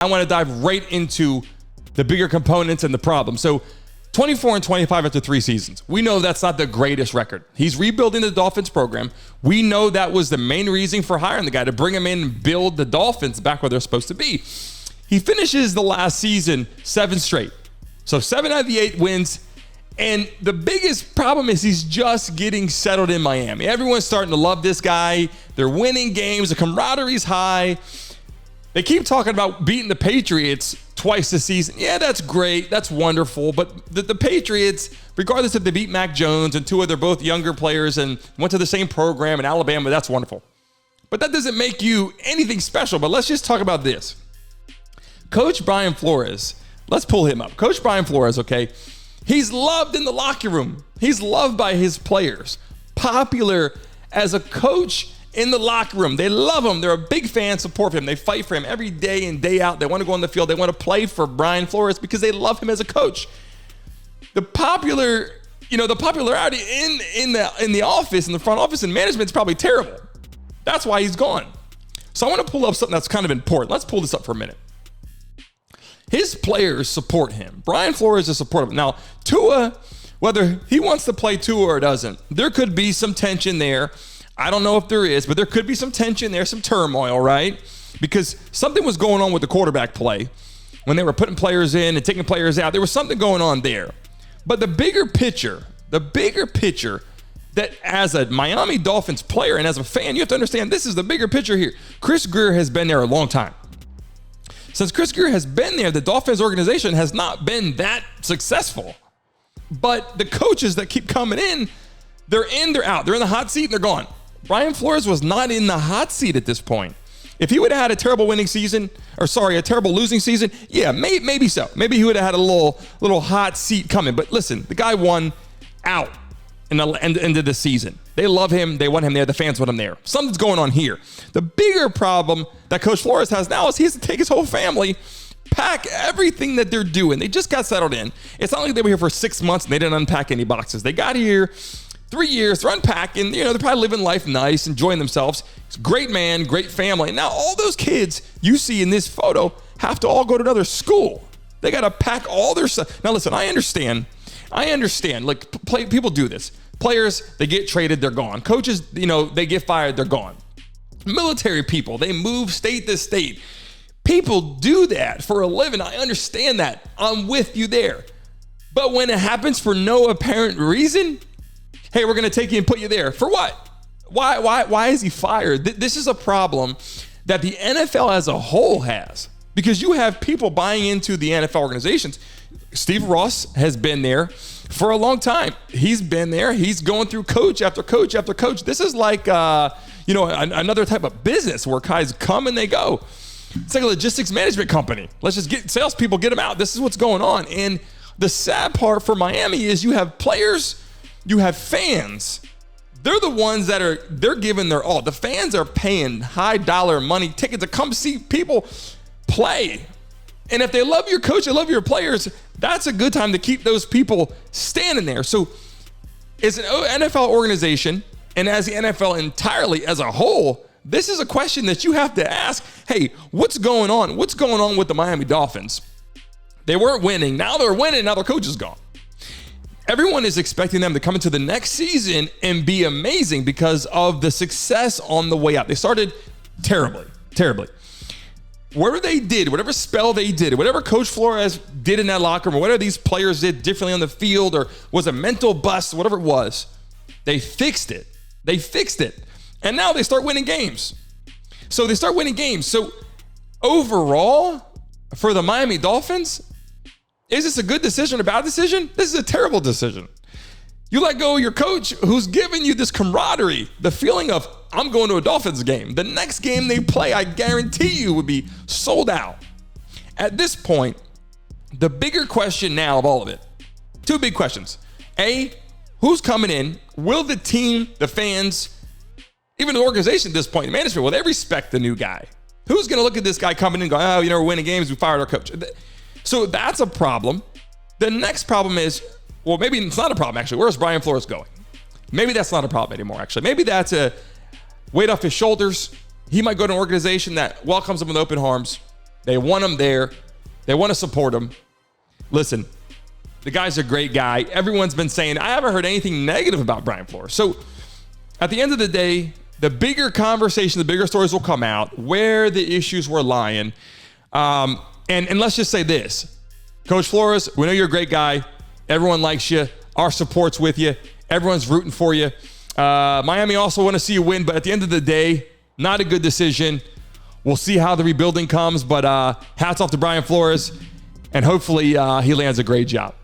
I want to dive right into the bigger components and the problem. So 24-25 after 3 seasons. We know that's not the greatest record. He's rebuilding the Dolphins program. We know that was the main reason for hiring the guy, to bring him in and build the Dolphins back where they're supposed to be. He finishes the last season 7 straight. So 7 out of the 8 wins. And the biggest problem is he's just getting settled in Miami. Everyone's starting to love this guy. They're winning games. The camaraderie's high. They keep talking about beating the Patriots twice this season. Yeah, that's great. That's wonderful. But the Patriots, regardless if they beat Mac Jones and Tua, they're both younger players and went to the same program in Alabama, that's wonderful. But that doesn't make you anything special. But let's just talk about this. Coach Brian Flores, let's pull him up. Coach Brian Flores, okay, he's loved in the locker room. He's loved by his players. Popular as a coach in the locker room. They love him. They're a big fan, support him. They fight for him every day in, day out. They want to go on the field. They want to play for Brian Flores because they love him as a coach. The popularity in the office, in the front office and management is probably terrible. That's why he's gone. So I want to pull up something that's kind of important. Let's pull this up for a minute. His players support him. Brian Flores is supportive. Now, Tua, whether he wants to play Tua or doesn't, there could be some tension there. I don't know if there is, but there could be some tension there, some turmoil, right? Because something was going on with the quarterback play when they were putting players in and taking players out. There was something going on there. But the bigger picture that as a Miami Dolphins player and as a fan, you have to understand this is the bigger picture here. Chris Grier has been there a long time. Since Chris Grier has been there, the Dolphins organization has not been that successful. But the coaches that keep coming in, they're out. They're in the hot seat and they're gone. Brian Flores was not in the hot seat at this point. If he would have had a terrible losing season, yeah, maybe so. Maybe he would have had a little hot seat coming. But listen, the guy won out in the end of the season. They love him. They want him there. The fans want him there. Something's going on here. The bigger problem that Coach Flores has now is he has to take his whole family, pack everything that they're doing. They just got settled in. It's not like they were here for 6 months and they didn't unpack any boxes. They got here 3 years, they're unpacking, they're probably living life nice, enjoying themselves. It's a great man, great family. Now, all those kids you see in this photo have to all go to another school. They got to pack all their stuff. Now, listen, I understand. Like, people do this. Players, they get traded, they're gone. Coaches, they get fired, they're gone. Military people, they move state to state. People do that for a living. I understand that. I'm with you there. But when it happens for no apparent reason, hey, we're going to take you and put you there. For what? Why is he fired? This is a problem that the NFL as a whole has, because you have people buying into the NFL organizations. Steve Ross has been there for a long time. He's been there. He's going through coach after coach after coach. This is like, another type of business where guys come and they go. It's like a logistics management company. Let's just get salespeople, get them out. This is what's going on. And the sad part for Miami is you have players, you have fans. They're the ones they're giving their all. The fans are paying high dollar money tickets to come see people play. And if they love your coach, they love your players, that's a good time to keep those people standing there. So as an NFL organization and as the NFL entirely as a whole, this is a question that you have to ask. Hey, what's going on? What's going on with the Miami Dolphins? They weren't winning. Now they're winning. Now their coach is gone. Everyone is expecting them to come into the next season and be amazing because of the success on the way out. They started terribly. Whatever they did, whatever spell they did, whatever Coach Flores did in that locker room, or whatever these players did differently on the field, or was a mental bust, whatever it was, they fixed it. And now they start winning games. So overall, for the Miami Dolphins, is this a good decision or a bad decision? This is a terrible decision. You let go of your coach who's giving you this camaraderie, the feeling of, I'm going to a Dolphins game. The next game they play, I guarantee you, would be sold out. At this point, the bigger question now of all of it, 2 big questions. A, who's coming in? Will the team, the fans, even the organization at this point, the management, will they respect the new guy? Who's going to look at this guy coming in and go, we're winning games, we fired our coach? So that's a problem. The next problem is, well, maybe it's not a problem, actually. Where's Brian Flores going? Maybe that's not a problem anymore, actually. Maybe that's a weight off his shoulders. He might go to an organization that welcomes him with open arms. They want him there. They want to support him. Listen, the guy's a great guy. Everyone's been saying, I haven't heard anything negative about Brian Flores. So at the end of the day, the bigger conversation, the bigger stories will come out where the issues were lying. And let's just say this. Coach Flores, we know you're a great guy. Everyone likes you. Our support's with you. Everyone's rooting for you. Miami also want to see you win, but at the end of the day, not a good decision. We'll see how the rebuilding comes, but hats off to Brian Flores, and hopefully he lands a great job.